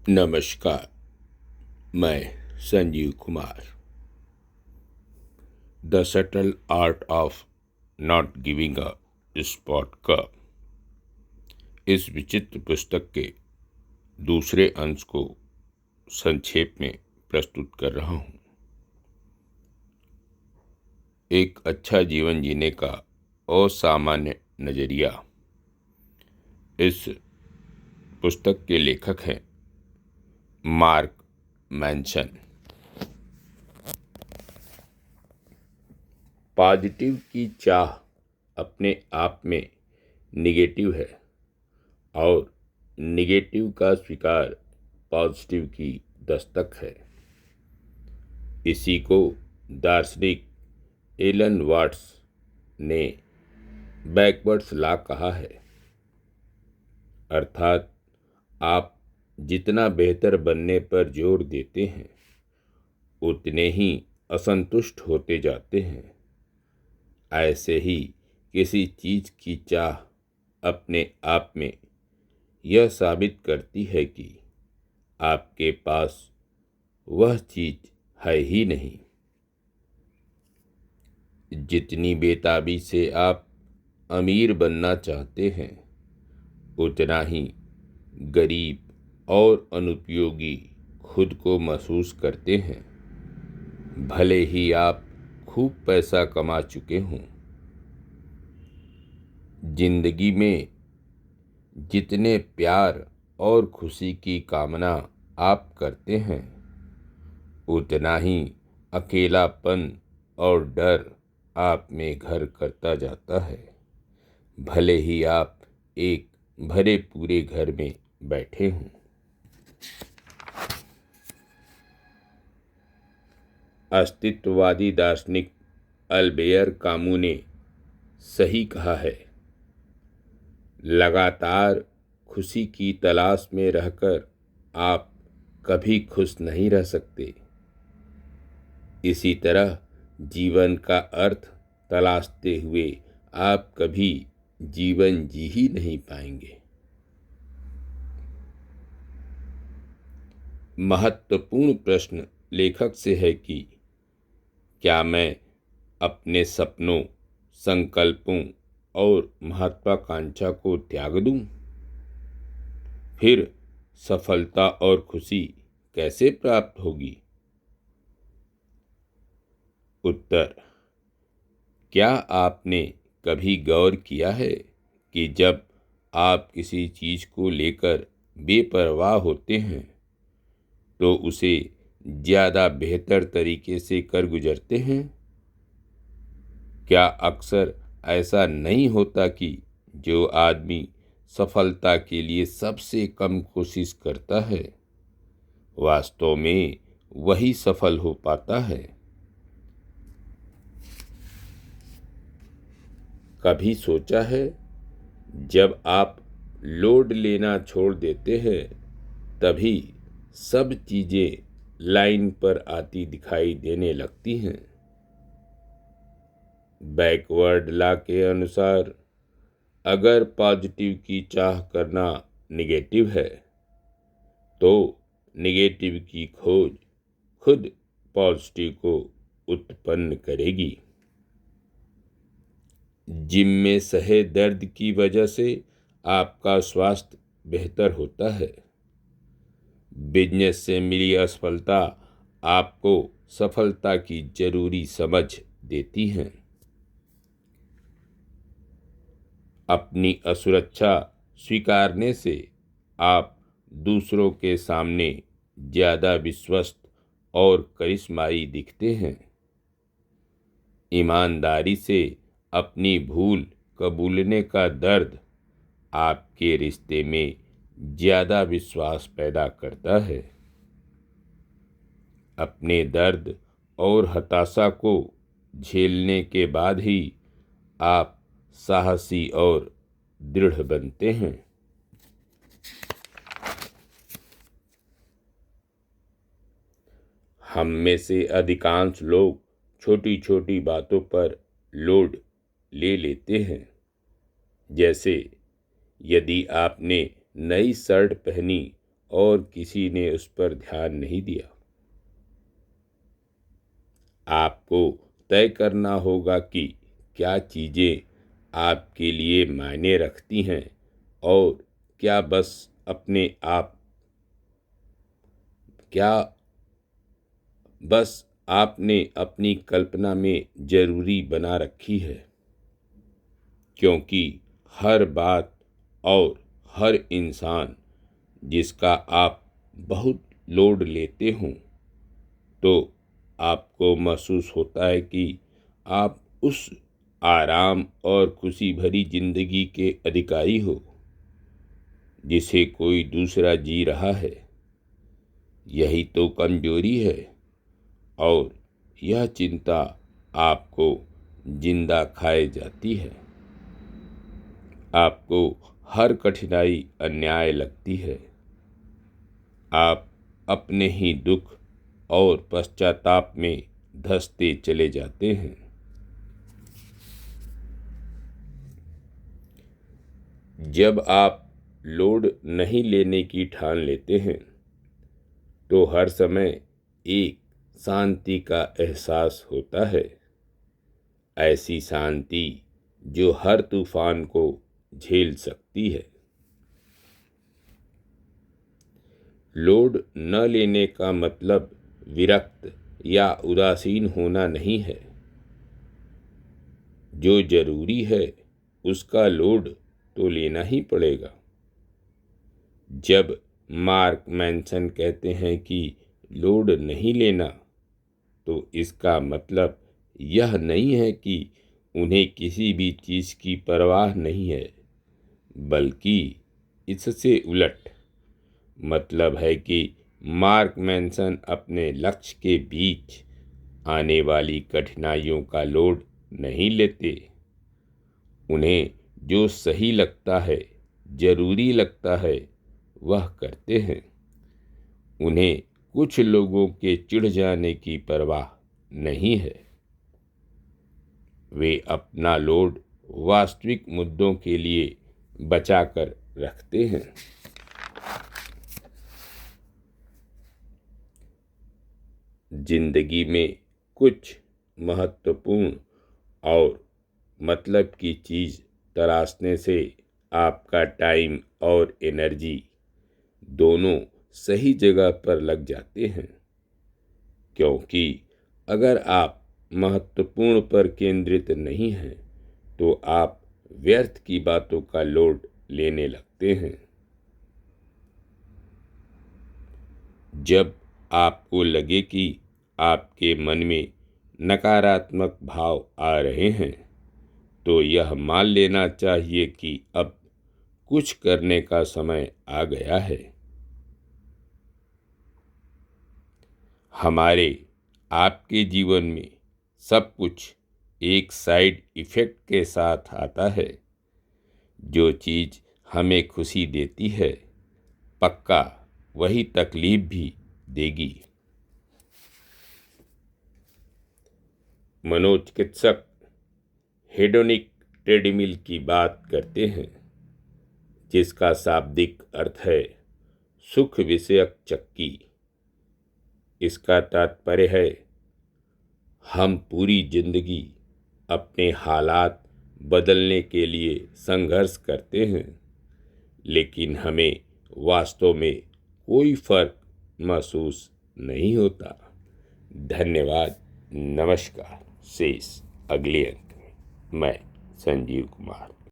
नमस्कार। मैं Sanjeev Kumar. The subtle art of not giving a spot का इस विचित्र पुस्तक के दूसरे अंश को संक्षेप में प्रस्तुत कर रहा हूँ। एक अच्छा जीवन जीने का असामान्य नजरिया। इस पुस्तक के लेखक हैं मार्क मैंसन। पॉजिटिव की चाह अपने आप में निगेटिव है और निगेटिव का स्वीकार पॉजिटिव की दस्तक है। इसी को दार्शनिक एलन वाट्स ने बैकवर्ड्स लॉ कहा है, अर्थात आप जितना बेहतर बनने पर जोर देते हैं उतने ही असंतुष्ट होते जाते हैं। ऐसे ही किसी चीज की चाह अपने आप में यह साबित करती है कि आपके पास वह चीज है ही नहीं। जितनी बेताबी से आप अमीर बनना चाहते हैं उतना ही गरीब और अनुपयोगी खुद को महसूस करते हैं, भले ही आप खूब पैसा कमा चुके हों। जिंदगी में जितने प्यार और खुशी की कामना आप करते हैं उतना ही अकेलापन और डर आप में घर करता जाता है, भले ही आप एक भरे पूरे घर में बैठे हों। अस्तित्ववादी दार्शनिक अल्बेयर कामू ने सही कहा है, लगातार खुशी की तलाश में रहकर आप कभी खुश नहीं रह सकते। इसी तरह जीवन का अर्थ तलाशते हुए आप कभी जीवन जी ही नहीं पाएंगे। महत्वपूर्ण प्रश्न लेखक से है कि क्या मैं अपने सपनों, संकल्पों और महत्वाकांक्षा को त्याग दूं? फिर सफलता और खुशी कैसे प्राप्त होगी? उत्तर: क्या आपने कभी गौर किया है कि जब आप किसी चीज को लेकर बेपरवाह होते हैं तो उसे ज्यादा बेहतर तरीके से कर गुजरते हैं? क्या अक्सर ऐसा नहीं होता कि जो आदमी सफलता के लिए सबसे कम कोशिश करता है वास्तव में वही सफल हो पाता है? कभी सोचा है, जब आप लोड लेना छोड़ देते हैं तभी सब चीजें लाइन पर आती दिखाई देने लगती हैं। बैकवर्ड लॉ के अनुसार अगर पॉजिटिव की चाह करना निगेटिव है तो निगेटिव की खोज खुद पॉजिटिव को उत्पन्न करेगी। जिम में सहे दर्द की वजह से आपका स्वास्थ्य बेहतर होता है। बिजनेस से मिली असफलता आपको सफलता की जरूरी समझ देती है। अपनी असुरक्षा स्वीकारने से आप दूसरों के सामने ज्यादा विश्वस्त और करिश्माई दिखते हैं। ईमानदारी से अपनी भूल कबूलने का दर्द आपके रिश्ते में ज्यादा विश्वास पैदा करता है। अपने दर्द और हताशा को झेलने के बाद ही आप साहसी और दृढ़ बनते हैं। हम में से अधिकांश लोग छोटी छोटी बातों पर लोड ले लेते हैं। जैसे यदि आपने नई शर्ट पहनी और किसी ने उस पर ध्यान नहीं दिया। आपको तय करना होगा कि क्या चीज़ें आपके लिए मायने रखती हैं और क्या बस अपने आप क्या बस आपने अपनी कल्पना में जरूरी बना रखी है। क्योंकि हर बात और हर इंसान जिसका आप बहुत लोड लेते हों, तो आपको महसूस होता है कि आप उस आराम और खुशी भरी जिंदगी के अधिकारी हो जिसे कोई दूसरा जी रहा है। यही तो कमजोरी है और यह चिंता आपको जिंदा खाए जाती है। आपको हर कठिनाई अन्याय लगती है। आप अपने ही दुख और पश्चाताप में धंसते चले जाते हैं। जब आप लोड नहीं लेने की ठान लेते हैं तो हर समय एक शांति का एहसास होता है। ऐसी शांति जो हर तूफान को झेल सकती है। लोड न लेने का मतलब विरक्त या उदासीन होना नहीं है। जो जरूरी है उसका लोड तो लेना ही पड़ेगा। जब मार्क मैनसन कहते हैं कि लोड नहीं लेना, तो इसका मतलब यह नहीं है कि उन्हें किसी भी चीज़ की परवाह नहीं है, बल्कि इससे उलट मतलब है कि मार्क मैनसन अपने लक्ष्य के बीच आने वाली कठिनाइयों का लोड नहीं लेते। उन्हें जो सही लगता है, जरूरी लगता है, वह करते हैं। उन्हें कुछ लोगों के चिढ़ जाने की परवाह नहीं है। वे अपना लोड वास्तविक मुद्दों के लिए बचाकर रखते हैं। जिंदगी में कुछ महत्वपूर्ण और मतलब की चीज़ तलाशने से आपका टाइम और एनर्जी दोनों सही जगह पर लग जाते हैं। क्योंकि अगर आप महत्वपूर्ण पर केंद्रित नहीं हैं, तो आप व्यर्थ की बातों का लोड लेने लगते हैं। जब आपको लगे कि आपके मन में नकारात्मक भाव आ रहे हैं, तो यह मान लेना चाहिए कि अब कुछ करने का समय आ गया है। हमारे आपके जीवन में सब कुछ एक साइड इफ़ेक्ट के साथ आता है। जो चीज़ हमें खुशी देती है, पक्का वही तकलीफ भी देगी। मनोचिकित्सक हेडोनिक ट्रेडमिल की बात करते हैं, जिसका शाब्दिक अर्थ है सुख विषयक चक्की। इसका तात्पर्य है हम पूरी जिंदगी अपने हालात बदलने के लिए संघर्ष करते हैं, लेकिन हमें वास्तव में कोई फर्क महसूस नहीं होता। धन्यवाद। नमस्कार। शेष अगले अंक में। मैं संजीव कुमार।